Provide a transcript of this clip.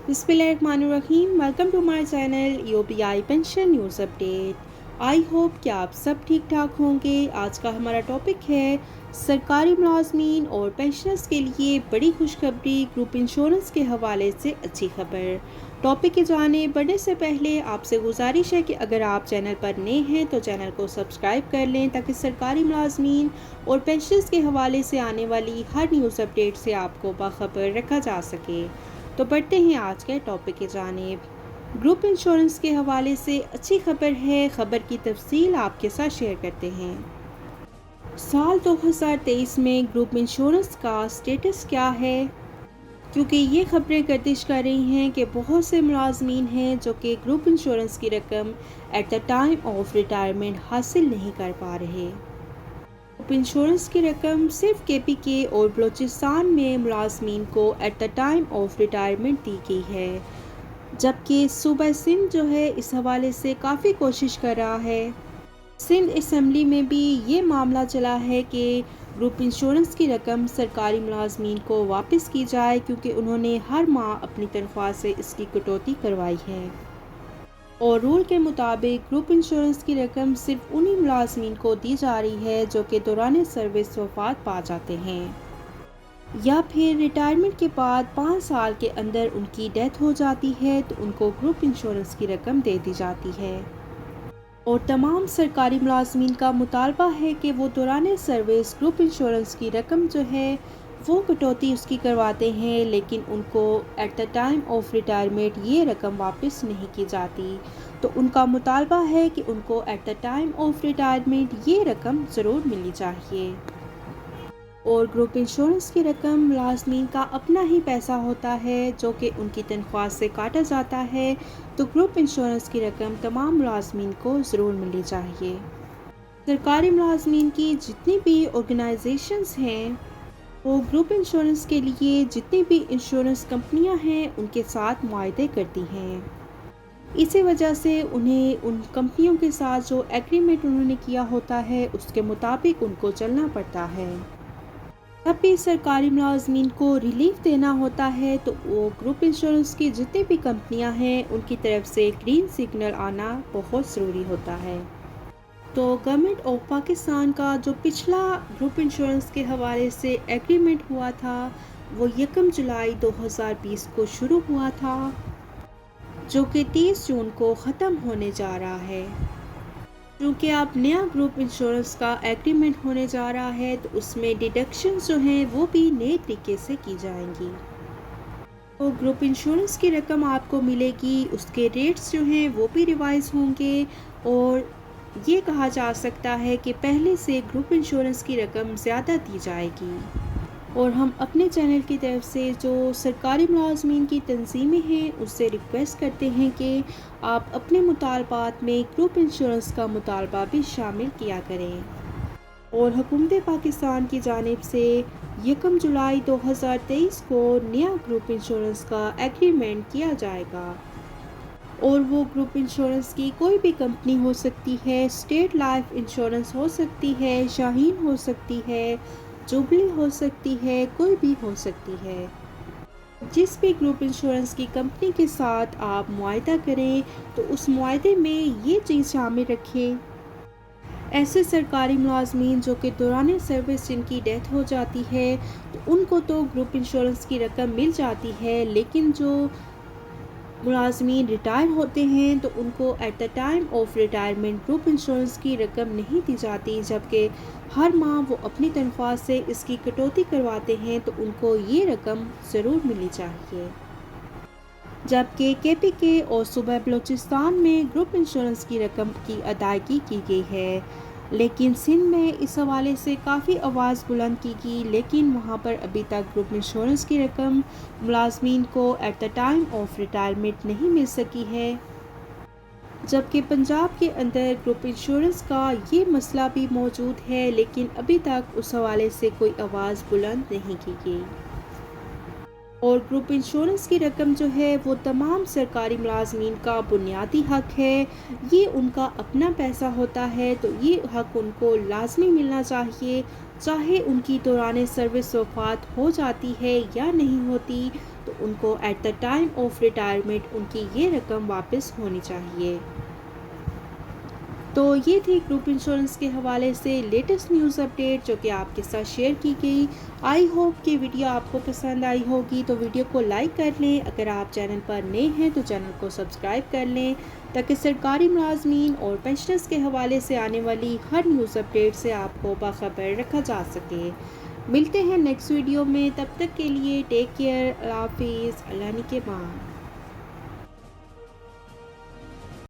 बिस्मिल्लाहिर्रहमानिर्रहीम। Welcome to my channel UPI pension news update. I hope कि आप सब ठीक ठाक होंगे। आज का हमारा टॉपिक है सरकारी मुलाजमीन और पेंशनर्स के लिए बड़ी खुशखबरी, ग्रुप इंश्योरेंस के हवाले से अच्छी खबर। टॉपिक की जानिब बढ़ने से पहले आपसे गुजारिश है कि अगर आप चैनल पर नए हैं तो चैनल को सब्सक्राइब कर लें ताकि सरकारी मुलाजमीन और पेंशनर्स के हवाले से आने वाली हर न्यूज़ अपडेट से आपको बाखबर रखा जा सके। तो बढ़ते हैं आज के टॉपिक की जानिब। ग्रुप इंश्योरेंस के हवाले से अच्छी खबर है। खबर की तफसील आपके साथ शेयर करते हैं। साल 2023 में ग्रुप इंश्योरेंस का स्टेटस क्या है, क्योंकि ये खबरें गर्दिश कर रही हैं कि बहुत से मुलाजमीन हैं जो कि ग्रुप इंश्योरेंस की रकम eight the time of retirement हासिल नहीं कर पा रहे। ग्रुप इंश्योरेंस की रकम सिर्फ केपीके और बलूचिस्तान में मुलाजमीन को at the time of retirement दी गई है, जबकि सूबा सिंध जो है इस हवाले से काफ़ी कोशिश कर रहा है। सिंध असम्बली में भी ये मामला चला है कि ग्रुप इंश्योरेंस की रकम सरकारी मुलाजमीन को वापस की जाए, क्योंकि उन्होंने हर माह अपनी तनख्वाह से इसकी कटौती करवाई है और रूल के मुताबिक ग्रुप इंश्योरेंस की रकम सिर्फ उन्हीं मुलाजमीन को दी जा रही है जो कि दौरान सर्विस वफात पा जाते हैं या फिर रिटायरमेंट के बाद 5 साल के अंदर उनकी डेथ हो जाती है तो उनको ग्रुप इंश्योरेंस की रकम दे दी जाती है। और तमाम सरकारी मुलाजमीन का मुतालबा है कि वो दौरान सर्विस ग्रुप इंश्योरेंस की रकम जो है वो कटौती उसकी करवाते हैं, लेकिन उनको eight the time of retirement ये रकम वापस नहीं की जाती। तो उनका मुतालबा है कि उनको eight the time of retirement ये रकम ज़रूर मिलनी चाहिए। और ग्रुप इंश्योरेंस की रकम मुलाजमीन का अपना ही पैसा होता है जो कि उनकी तनख्वाह से काटा जाता है, तो ग्रुप इंश्योरेंस की रकम तमाम मुलाजमीन को ज़रूर मिलनी चाहिए। सरकारी मुलाजमीन की जितनी भी ऑर्गेनाइजेशंस हैं वो ग्रुप इंश्योरेंस के लिए जितनी भी इंश्योरेंस कंपनियां हैं उनके साथ मुआहदे करती हैं। इसी वजह से उन्हें उन कंपनियों के साथ जो एग्रीमेंट उन्होंने किया होता है उसके मुताबिक उनको चलना पड़ता है। तब भी सरकारी मुलाजमीन को रिलीफ देना होता है तो वो ग्रुप इंश्योरेंस की जितनी भी कंपनियां हैं उनकी तरफ से ग्रीन सिग्नल आना बहुत ज़रूरी होता है। तो गवर्नमेंट ऑफ पाकिस्तान का जो पिछला ग्रुप इंश्योरेंस के हवाले से एग्रीमेंट हुआ था वो 1 जुलाई 2020 को शुरू हुआ था, जो कि 30 जून को ख़त्म होने जा रहा है। क्योंकि अब नया ग्रुप इंश्योरेंस का एग्रीमेंट होने जा रहा है तो उसमें डिडक्शंस जो हैं वो भी नए तरीके से की जाएंगी। तो ग्रुप इंश्योरेंस की रकम आपको मिलेगी, उसके रेट्स जो हैं वो भी रिवाइज होंगे और ये कहा जा सकता है कि पहले से ग्रुप इंश्योरेंस की रकम ज़्यादा दी जाएगी। और हम अपने चैनल की तरफ से जो सरकारी मुलाजमीन की तंजीमें हैं उससे रिक्वेस्ट करते हैं कि आप अपने मुतालबात में ग्रुप इंश्योरेंस का मुतालबा भी शामिल किया करें। और हुकूमत पाकिस्तान की जानिब से 1 जुलाई 2023 को नया ग्रुप इंश्योरेंस का एग्रीमेंट किया जाएगा और वो ग्रुप इंश्योरेंस की कोई भी कंपनी हो सकती है, स्टेट लाइफ इंश्योरेंस हो सकती है, शाहीन हो सकती है, जुबली हो सकती है, कोई भी हो सकती है। जिस भी ग्रुप इंश्योरेंस की कंपनी के साथ आप मुआहदा करें तो उस मुआहदे में ये चीज़ शामिल रखें, ऐसे सरकारी मुलाजमीन जो कि दौरान सर्विस जिनकी डेथ हो जाती है तो उनको तो ग्रुप इंश्योरेंस की रकम मिल जाती है, लेकिन जो मुलाजमीन रिटायर होते हैं तो उनको eight the time of retirement group insurance की रकम नहीं दी जाती, जबकि हर माह वो अपनी तनख्वाह से इसकी कटौती करवाते हैं तो उनको ये रकम ज़रूर मिलनी चाहिए। जबकि केपीके और सूबा बलूचिस्तान में ग्रुप इंश्योरेंस की रकम की अदायगी की गई है, लेकिन सिंध में इस हवाले से काफ़ी आवाज़ बुलंद की गई, लेकिन वहाँ पर अभी तक ग्रुप इंश्योरेंस की रकम मुलाजमीन को at the time of retirement नहीं मिल सकी है। जबकि पंजाब के अंदर ग्रुप इंश्योरेंस का ये मसला भी मौजूद है, लेकिन अभी तक उस हवाले से कोई आवाज़ बुलंद नहीं की गई। اور گروپ انشورنس کی رقم جو ہے وہ تمام سرکاری ملازمین کا بنیادی حق ہے، یہ ان کا اپنا پیسہ ہوتا ہے، تو یہ حق ان کو لازمی ملنا چاہیے، چاہے ان کی دوران سروس وفات ہو جاتی ہے یا نہیں ہوتی، تو ان کو at the time of retirement ان کی یہ رقم واپس ہونی چاہیے۔ تو یہ تھی گروپ انشورنس کے حوالے سے لیٹسٹ نیوز اپڈیٹ جو کہ آپ کے ساتھ شیئر کی گئی۔ آئی ہوپ کہ ویڈیو آپ کو پسند آئی ہوگی، تو ویڈیو کو لائک کر لیں، اگر آپ چینل پر نئے ہیں تو چینل کو سبسکرائب کر لیں تاکہ سرکاری ملازمین اور پینشنرز کے حوالے سے آنے والی ہر نیوز اپڈیٹ سے آپ کو باخبر رکھا جا سکے۔ ملتے ہیں نیکسٹ ویڈیو میں، تب تک کے لیے ٹیک کیئر، اللہ حافظ، اللہ نگہبان۔